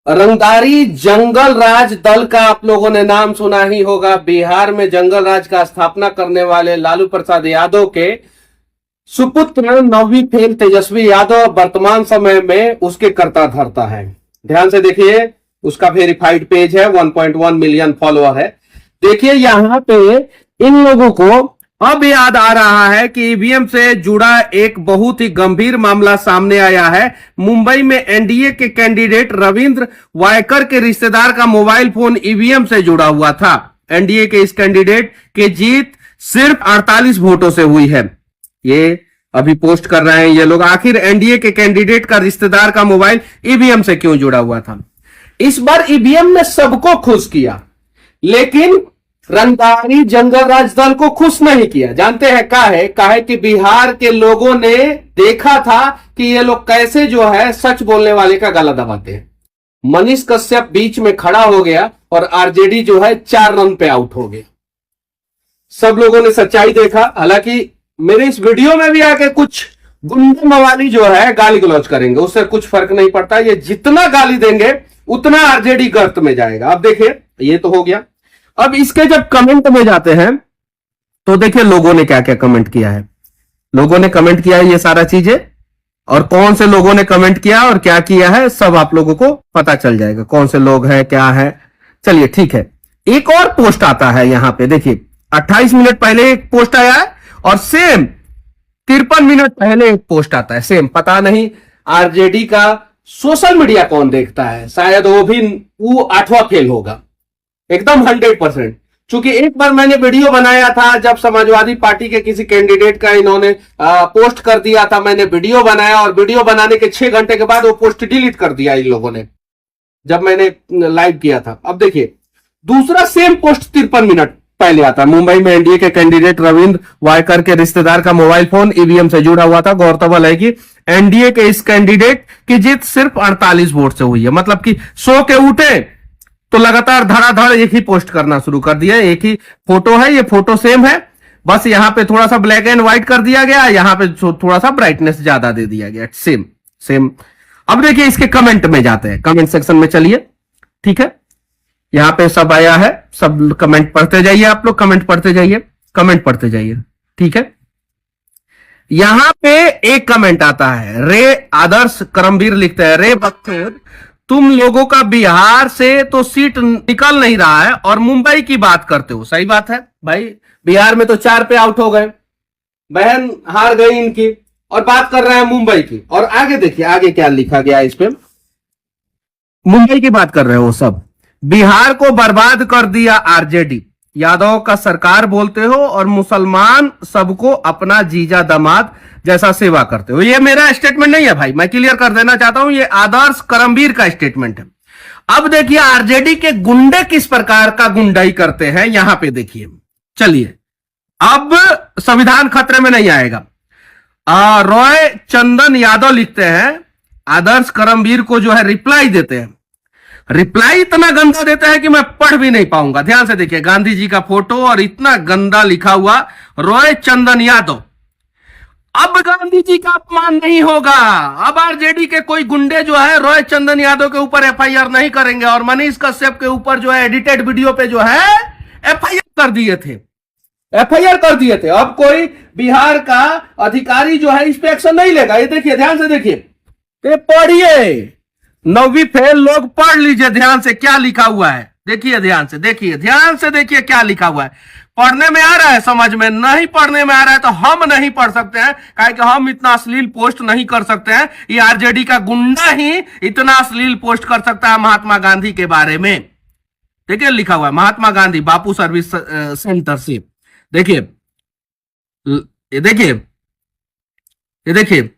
रंगदारी जंगल राज दल का आप लोगों ने नाम सुना ही होगा। बिहार में जंगल राज का स्थापना करने वाले लालू प्रसाद यादव के सुपुत्र 9वीं फेल तेजस्वी यादव वर्तमान समय में उसके कर्ता धर्ता है। ध्यान से देखिए, उसका वेरीफाइड पेज है, 1.1 मिलियन फॉलोअर है। देखिए यहां पे इन लोगों को अब याद आ रहा है कि ईवीएम से जुड़ा एक बहुत ही गंभीर मामला सामने आया है। मुंबई में एनडीए के कैंडिडेट रविंद्र वायकर के रिश्तेदार का मोबाइल फोन ईवीएम से जुड़ा हुआ था। एनडीए के इस कैंडिडेट की जीत सिर्फ 48 वोटों से हुई है। ये अभी पोस्ट कर रहे हैं ये लोग। आखिर एनडीए के कैंडिडेट का रिश्तेदार का मोबाइल ईवीएम से क्यों जुड़ा हुआ था? इस बार ईवीएम ने सबको खुश किया, लेकिन रंगदारी जंगल राज दल को खुश नहीं किया। जानते हैं क्या है कि बिहार के लोगों ने देखा था कि ये लोग कैसे जो है सच बोलने वाले का गला दबाते हैं। मनीष कश्यप बीच में खड़ा हो गया और आरजेडी जो है 4 रन पे आउट हो गया। सब लोगों ने सच्चाई देखा। हालांकि मेरे इस वीडियो में भी आके कुछ गुंडा मवाली जो है गाली गलौज करेंगे, उससे कुछ फर्क नहीं पड़ता। ये जितना गाली देंगे उतना आरजेडी गर्त में जाएगा। अब देखिए, ये तो हो गया। अब इसके जब कमेंट में जाते हैं तो देखिए लोगों ने क्या क्या कमेंट किया है। लोगों ने कमेंट किया है ये सारा चीजें, और कौन से लोगों ने कमेंट किया और क्या किया है सब आप लोगों को पता चल जाएगा, कौन से लोग हैं क्या है। चलिए ठीक है, एक और पोस्ट आता है यहां पे। देखिए 28 मिनट पहले एक पोस्ट आया है और सेम 53 मिनट पहले एक पोस्ट आता है। सेम, पता नहीं आरजेडी का सोशल मीडिया कौन देखता है, शायद वो 8वां फेल होगा एकदम 100%। चूंकि एक बार मैंने वीडियो बनाया था जब समाजवादी पार्टी के किसी कैंडिडेट का इन्होंने पोस्ट कर दिया था। मैंने वीडियो बनाया और वीडियो बनाने के 6 घंटे के बाद वो पोस्ट डिलीट कर दिया इन लोगों ने, जब मैंने लाइव किया था। अब देखिए दूसरा सेम पोस्ट 53 मिनट पहले आता है। मुंबई में एनडीए के कैंडिडेट रविंद्र वायकर के रिश्तेदार का मोबाइल फोन ईवीएम से जुड़ा हुआ था। गौरतलब है कि एनडीए के इस कैंडिडेट की जीत सिर्फ 48 वोट से हुई है। मतलब कि सो के उठे तो लगातार धड़ाधड़ एक ही पोस्ट करना शुरू कर दिया। एक ही फोटो है, ये फोटो सेम है, बस यहां पे थोड़ा सा ब्लैक एंड व्हाइट कर दिया गया, यहां पे थोड़ा सा ब्राइटनेस ज्यादा दे दिया गया। Same same. अब देखिए इसके कमेंट में जाते हैं, कमेंट सेक्शन में चलिए। ठीक है, यहां पे सब आया है, सब कमेंट पढ़ते जाइए आप लोग, कमेंट पढ़ते जाइए, कमेंट पढ़ते जाइए। ठीक है, यहां पे एक कमेंट आता है, रे आदर्श करमवीर लिखते हैं, रे बख्तर तुम लोगों का बिहार से तो सीट निकल नहीं रहा है और मुंबई की बात करते हो। सही बात है भाई, बिहार में तो 4 पे आउट हो गए, बहन हार गई इनकी, और बात कर रहे हैं मुंबई की। और आगे देखिए आगे क्या लिखा गया इस पे, मुंबई की बात कर रहे हो सब। बिहार को बर्बाद कर दिया आरजेडी, यादव का सरकार बोलते हो और मुसलमान सबको अपना जीजा दामाद जैसा सेवा करते हो। ये मेरा स्टेटमेंट नहीं है भाई, मैं क्लियर कर देना चाहता हूं, ये आदर्श करमवीर का स्टेटमेंट है। अब देखिए आरजेडी के गुंडे किस प्रकार का गुंडाई करते हैं, यहां पे देखिए। चलिए अब संविधान खतरे में नहीं आएगा। रॉय चंदन यादव लिखते हैं, आदर्श करमवीर को जो है रिप्लाई देते हैं। रिप्लाई इतना गंदा देता है कि मैं पढ़ भी नहीं पाऊंगा। ध्यान से देखिए, गांधी जी का फोटो और इतना गंदा लिखा हुआ, रॉय चंदन यादव। अब गांधी जी का अपमान नहीं होगा। अब आरजेडी के कोई गुंडे जो है रॉय चंदन यादव के ऊपर एफआईआर नहीं करेंगे, और मनीष कश्यप के ऊपर जो है एडिटेड वीडियो पे जो है एफआईआर कर दिए थे, एफआईआर कर दिए थे। अब कोई बिहार का अधिकारी जो है इस पे एक्शन नहीं लेगा। ये देखिए, ध्यान से देखिए, पढ़िए, 9वीं फेल लोग पढ़ लीजिए ध्यान से क्या लिखा हुआ है। देखिए ध्यान से देखिए, ध्यान से देखिए क्या लिखा हुआ है। पढ़ने में आ रहा है, समझ में नहीं पढ़ने में आ रहा है तो हम नहीं पढ़ सकते हैं, काहे कि हम इतना अश्लील पोस्ट नहीं कर सकते हैं। ये आरजेडी का गुंडा ही इतना अश्लील पोस्ट कर सकता है महात्मा गांधी के बारे में। देखिए लिखा हुआ है, महात्मा गांधी बापू सर्विस सेंटर से। देखिए ये देखिए, ये देखिए,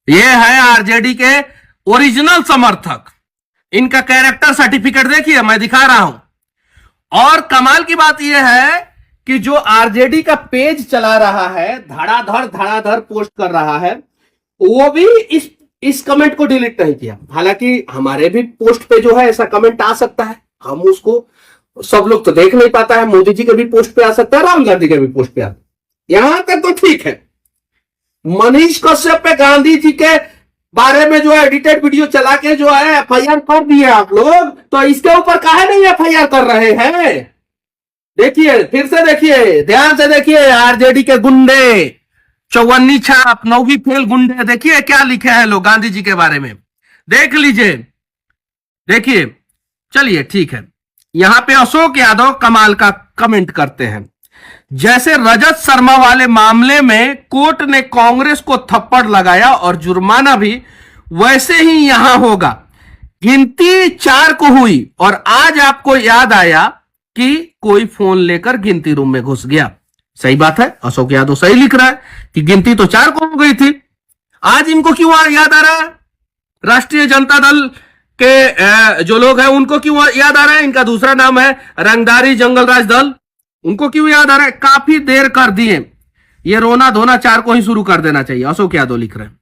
ये है आरजेडी के ओरिजिनल समर्थक, इनका कैरेक्टर सर्टिफिकेट देखिए, मैं दिखा रहा हूं। और कमाल की बात यह है कि जो आरजेडी का पेज चला रहा है, धड़ाधड़ पोस्ट कर रहा है, वो भी इस कमेंट को डिलीट नहीं किया। हालांकि हमारे भी पोस्ट पे जो है ऐसा कमेंट आ सकता है, हम उसको सब लोग तो देख नहीं पाता है। मोदी जी के भी पोस्ट पे आ सकता है, राहुल गांधी के भी पोस्ट पे आता है, यहां तक तो ठीक है। मनीष कश्यप पे गांधी जी के बारे में जो है एडिटेड वीडियो चला के जो है एफआईआर कर दिए आप लोग, तो इसके ऊपर काहे नहीं एफआईआर कर रहे हैं? देखिए, फिर से देखिए, ध्यान से देखिए, आरजेडी के गुंडे, चौवन्नी छाप, 9वीं फेल गुंडे, देखिए क्या लिखे हैं लोग गांधी जी के बारे में, देख लीजिए, देखिए। चलिए ठीक है, यहां पे अशोक यादव कमाल का कमेंट करते हैं, जैसे रजत शर्मा वाले मामले में कोर्ट ने कांग्रेस को थप्पड़ लगाया और जुर्माना भी, वैसे ही यहां होगा। गिनती 4 को हुई और आज आपको याद आया कि कोई फोन लेकर गिनती रूम में घुस गया। सही बात है, अशोक यादव सही लिख रहा है कि गिनती तो 4 को हो गई थी, आज इनको क्यों याद आ रहा है? राष्ट्रीय जनता दल के जो लोग हैं उनको क्यों याद आ रहा है? इनका दूसरा नाम है रंगदारी जंगल राज दल, उनको क्यों याद आ रहा है? काफी देर कर दिए, ये रोना धोना 4 को ही शुरू कर देना चाहिए, अशोक यादव लिख रहे हैं।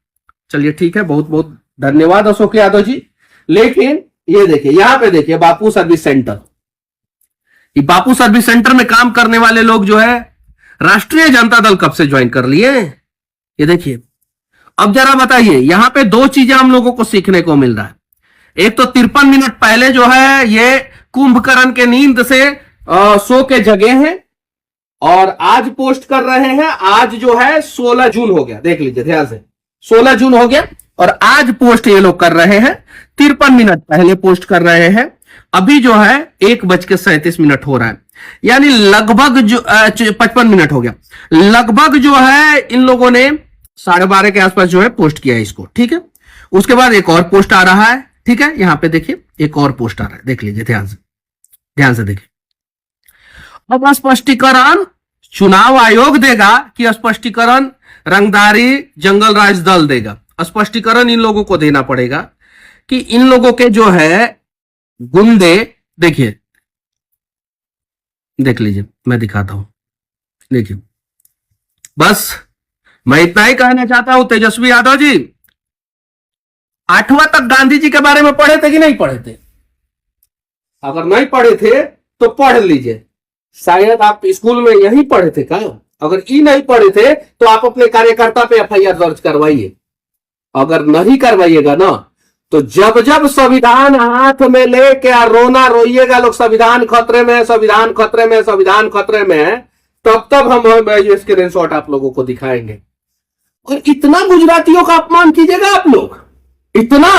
चलिए ठीक है, बहुत बहुत धन्यवाद अशोक यादव जी। लेकिन ये देखिए, यहां पे देखिए बापू सर्विस सेंटर, ये बापू सर्विस सेंटर में काम करने वाले लोग जो है राष्ट्रीय जनता दल कब से ज्वाइन कर लिए? ये देखिए, अब जरा बताइए, यहां पे 2 चीजें हम लोगों को सीखने को मिल रहा है। एक तो 53 मिनट पहले जो है ये कुंभकर्ण के नींद से सो के जगे हैं और आज पोस्ट कर रहे हैं। आज जो है 16 जून हो गया, देख लीजिए ध्यान से, 16 जून हो गया और आज पोस्ट ये लोग कर रहे हैं, 53 मिनट पहले पोस्ट कर रहे हैं। अभी जो है 1:37 हो रहा है, यानी लगभग जो 55 मिनट हो गया, लगभग जो है इन लोगों ने 12:30 के आसपास जो है पोस्ट किया है इसको, ठीक है। उसके बाद एक और पोस्ट आ रहा है, ठीक है, यहां पे देखिए एक और पोस्ट आ रहा है, देख लीजिए ध्यान से, ध्यान से देखिए। अब स्पष्टीकरण चुनाव आयोग देगा कि स्पष्टीकरण रंगदारी जंगल राज दल देगा? स्पष्टीकरण इन लोगों को देना पड़ेगा कि इन लोगों के जो है गुंडे, देखिए देख लीजिए, मैं दिखाता हूं, देखिए। बस मैं इतना ही कहना चाहता हूं, तेजस्वी यादव जी 8वां तक गांधी जी के बारे में पढ़े थे कि नहीं पढ़े थे? अगर नहीं पढ़े थे तो पढ़ लीजिए, शायद आप स्कूल में यही पढ़े थे क्या? अगर ये नहीं पढ़े थे तो आप अपने कार्यकर्ता पे एफआईआर दर्ज करवाइए। अगर नहीं करवाइएगा ना तो जब जब संविधान हाथ में लेके रोना रोइएगा लोग, संविधान खतरे में, संविधान खतरे में, संविधान खतरे में, तब तब हम ये स्क्रीनशॉट आप लोगों को दिखाएंगे। और इतना गुजरातियों का अपमान कीजिएगा आप लोग, इतना।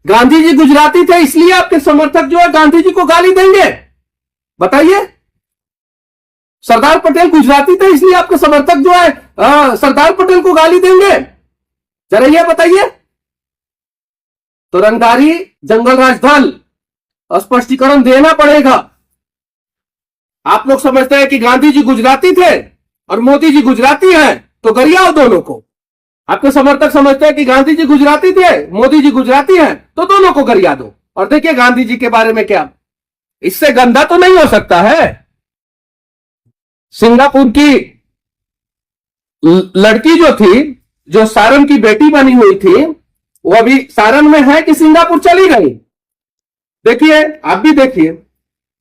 गांधी जी गुजराती थे इसलिए आपके समर्थक जो है गांधी जी को गाली देंगे? बताइए। सरदार पटेल गुजराती थे इसलिए आपके समर्थक जो है सरदार पटेल को गाली देंगे? जरा ये बताइए। तो रंगदारी जंगल राज दल स्पष्टीकरण देना पड़ेगा। आप लोग समझते हैं कि गांधी जी गुजराती थे और मोदी जी गुजराती हैं, तो गरियाओ दोनों को। आपके समर्थक समझते हैं कि गांधी जी गुजराती थे, मोदी जी गुजराती हैं, तो दोनों को गरिया दो। और देखिए गांधी जी के बारे में क्या, इससे गंदा तो नहीं हो सकता है। सिंगापुर की लड़की जो थी, जो सारण की बेटी बनी हुई थी, वो अभी सारण में है कि सिंगापुर चली गई? देखिए, आप भी देखिए,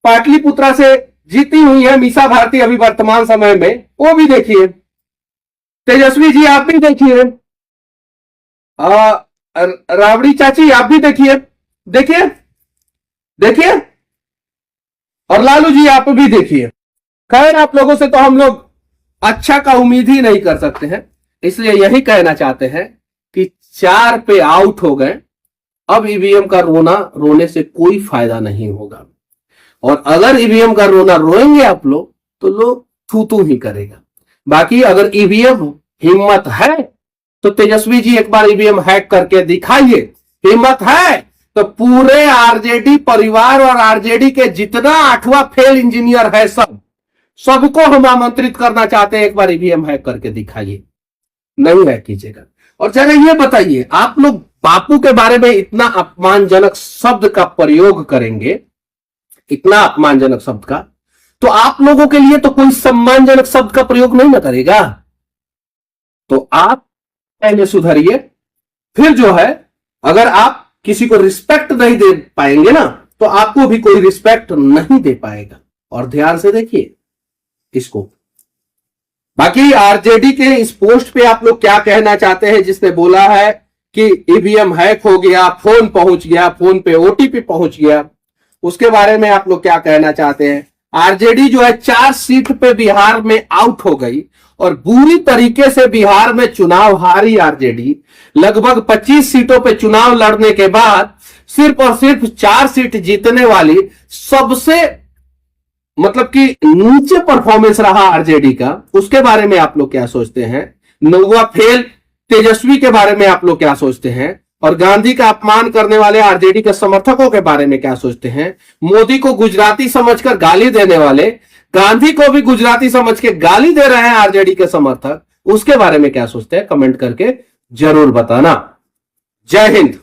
पाटलिपुत्रा से जीती हुई है मीसा भारती अभी वर्तमान समय में, वो भी देखिए। तेजस्वी जी आप भी देखिए, राबड़ी चाची आप भी देखिए, देखिए देखिए, और लालू जी आप भी देखिए। खैर, आप लोगों से तो हम लोग अच्छा का उम्मीद ही नहीं कर सकते हैं, इसलिए यही कहना चाहते हैं कि 4 पे आउट हो गए। अब ईवीएम का रोने से कोई फायदा नहीं होगा, और अगर ईवीएम का रोना रोएंगे आप लोग तो लोग थू ही करेगा। बाकी अगर ईवीएम हिम्मत है तो तेजस्वी जी एक बार ईवीएम हैक करके दिखाइए। हिम्मत है तो पूरे आरजेडी परिवार और आरजेडी के जितना 8वां फेल इंजीनियर है सबको हम आमंत्रित करना चाहते हैं, एक बार ईवीएम हैक करके दिखाइए। नहीं हैक कीजिएगा। और जरा ये बताइए, आप लोग बापू के बारे में इतना अपमानजनक शब्द का प्रयोग करेंगे, इतना अपमानजनक शब्द का, तो आप लोगों के लिए तो कोई सम्मानजनक शब्द का प्रयोग नहीं ना करेगा। तो आप पहले सुधरिए, फिर जो है अगर आप किसी को रिस्पेक्ट नहीं दे पाएंगे ना तो आपको भी कोई रिस्पेक्ट नहीं दे पाएगा। और ध्यान से देखिए इसको। बाकी आरजेडी के इस पोस्ट पे आप लोग क्या कहना चाहते हैं, जिसने बोला है कि ईवीएम हैक हो गया, फोन पहुंच गया, फोन पे ओटीपी पहुंच गया, उसके बारे में आप लोग क्या कहना चाहते हैं? आरजेडी जो है 4 सीट पे बिहार में आउट हो गई और बुरी तरीके से बिहार में चुनाव हारी आरजेडी। लगभग 25 सीटों पे चुनाव लड़ने के बाद सिर्फ और सिर्फ 4 सीट जीतने वाली सबसे मतलब कि नीचे परफॉर्मेंस रहा आरजेडी का, उसके बारे में आप लोग क्या सोचते हैं? नौवा फेल तेजस्वी के बारे में आप लोग क्या सोचते हैं? और गांधी का अपमान करने वाले आरजेडी के समर्थकों के बारे में क्या सोचते हैं? मोदी को गुजराती समझकर गाली देने वाले, गांधी को भी गुजराती समझ के गाली दे रहे हैं आरजेडी के समर्थक, उसके बारे में क्या सोचते हैं? कमेंट करके जरूर बताना। जय हिंद।